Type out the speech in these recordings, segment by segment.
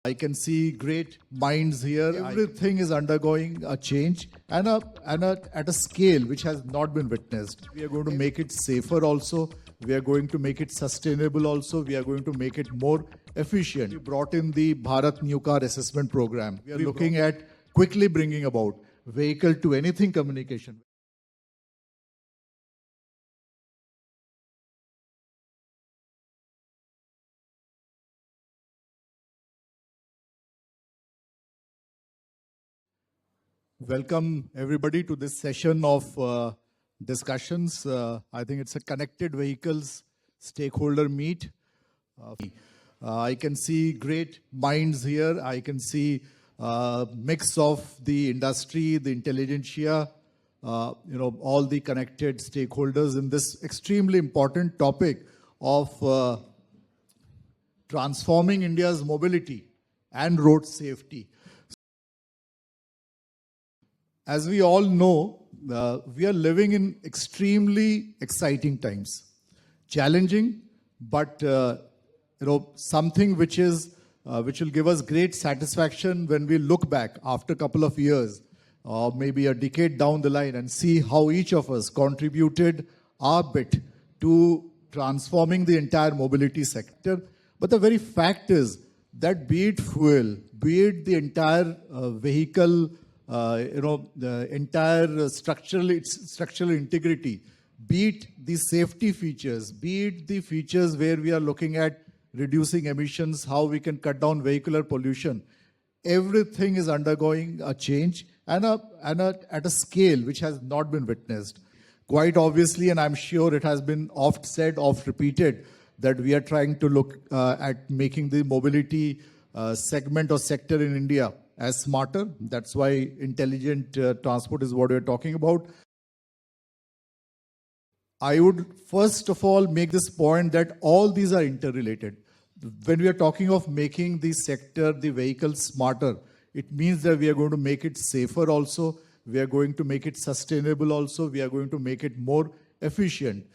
I can see great minds here. Everything is undergoing a change and at a scale which has not been witnessed. We are going to make it safer also. We are going to make it sustainable also. We are going to make it more efficient. We brought in the Bharat New Car Assessment Program. We are looking at quickly bringing about vehicle to anything communication. Welcome everybody to this session of discussions. I think it's a connected vehicles stakeholder meet. I can see great minds here. I can see mix of the industry, the intelligentsia, all the connected stakeholders in this extremely important topic of transforming India's mobility and road safety. As we all know, we are living in extremely exciting times. Challenging, but something which will give us great satisfaction when we look back after a couple of years, or maybe a decade down the line, and see how each of us contributed our bit to transforming the entire mobility sector. But the very fact is that be it fuel, be it the entire vehicle, the entire structural integrity, be it the safety features, be it the features where we are looking at reducing emissions, how we can cut down vehicular pollution, everything is undergoing a change and at a scale which has not been witnessed. Quite obviously, and I'm sure it has been oft said, oft repeated, that we are trying to look at making the mobility segment or sector in India as smarter. That's why intelligent transport is what we're talking about. I would first of all make this point that all these are interrelated. When we are talking of making the sector, the vehicle smarter, it means that we are going to make it safer also. We are going to make it sustainable also. We are going to make it more efficient.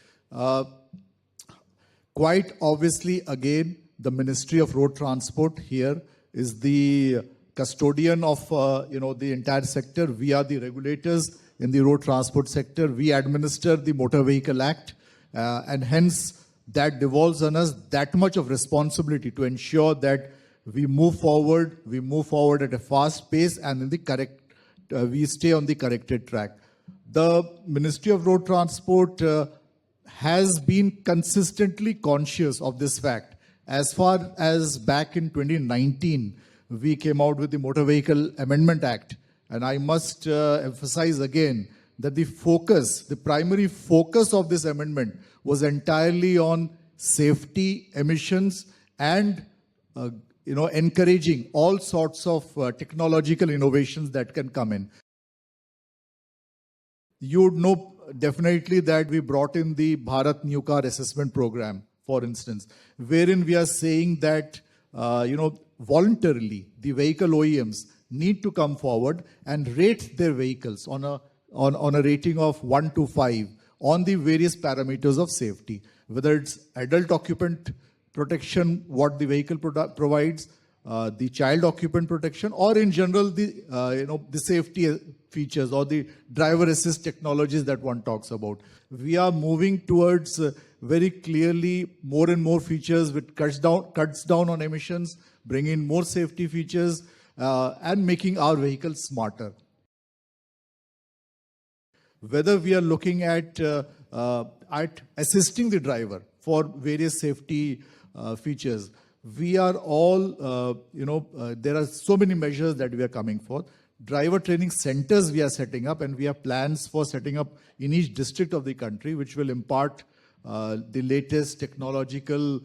Quite obviously, again, the Ministry of Road Transport here is the custodian of the entire sector. We are the regulators in the road transport sector. We administer the Motor Vehicle Act, and hence that devolves on us that much of responsibility to ensure that we move forward at a fast pace, and in the correct, we stay on the corrected track. The Ministry of Road Transport has been consistently conscious of this fact. As far as back in 2019, we came out with the Motor Vehicle Amendment Act. And I must emphasize again that the primary focus of this amendment was entirely on safety, emissions, and encouraging all sorts of technological innovations that can come in. You would know definitely that we brought in the Bharat New Car Assessment Program, for instance, wherein we are saying that voluntarily the vehicle OEMs need to come forward and rate their vehicles on a rating of 1 to 5 on the various parameters of safety, whether it's adult occupant protection, what the vehicle provides, the child occupant protection, or in general the safety features or the driver assist technologies that one talks about. We are moving towards very clearly more and more features which cuts down on emissions, bring in more safety features, and making our vehicles smarter. Whether we are looking at assisting the driver for various safety features, we are all, there are so many measures that we are coming for. Driver training centers we are setting up, and we have plans for setting up in each district of the country, which will impart the latest technological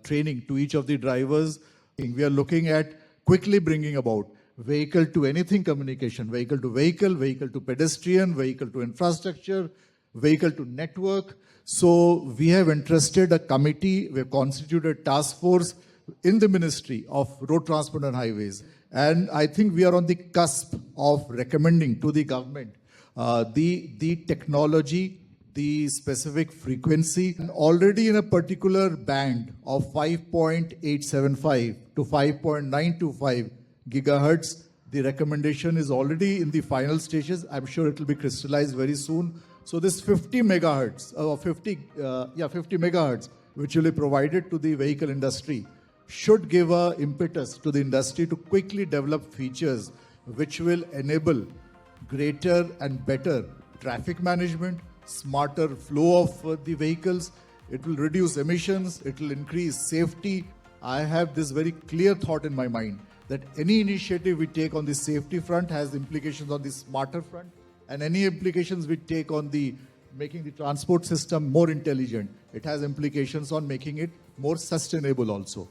training to each of the drivers. We are looking at quickly bringing about vehicle to anything communication, vehicle to vehicle, vehicle to pedestrian, vehicle to infrastructure, vehicle to network. So we have entrusted a committee, we have constituted a task force in the Ministry of Road Transport and Highways. And I think we are on the cusp of recommending to the government the technology the specific frequency, and already in a particular band of 5.875 to 5.925 gigahertz. The recommendation is already in the final stages. I'm sure it will be crystallized very soon. So this 50 megahertz, 50 megahertz, which will be provided to the vehicle industry, should give a impetus to the industry to quickly develop features which will enable greater and better traffic management, smarter flow of the vehicles. It will reduce emissions, it will increase safety. I have this very clear thought in my mind that any initiative we take on the safety front has implications on the smarter front, and any implications we take on the making the transport system more intelligent, it has implications on making it more sustainable also.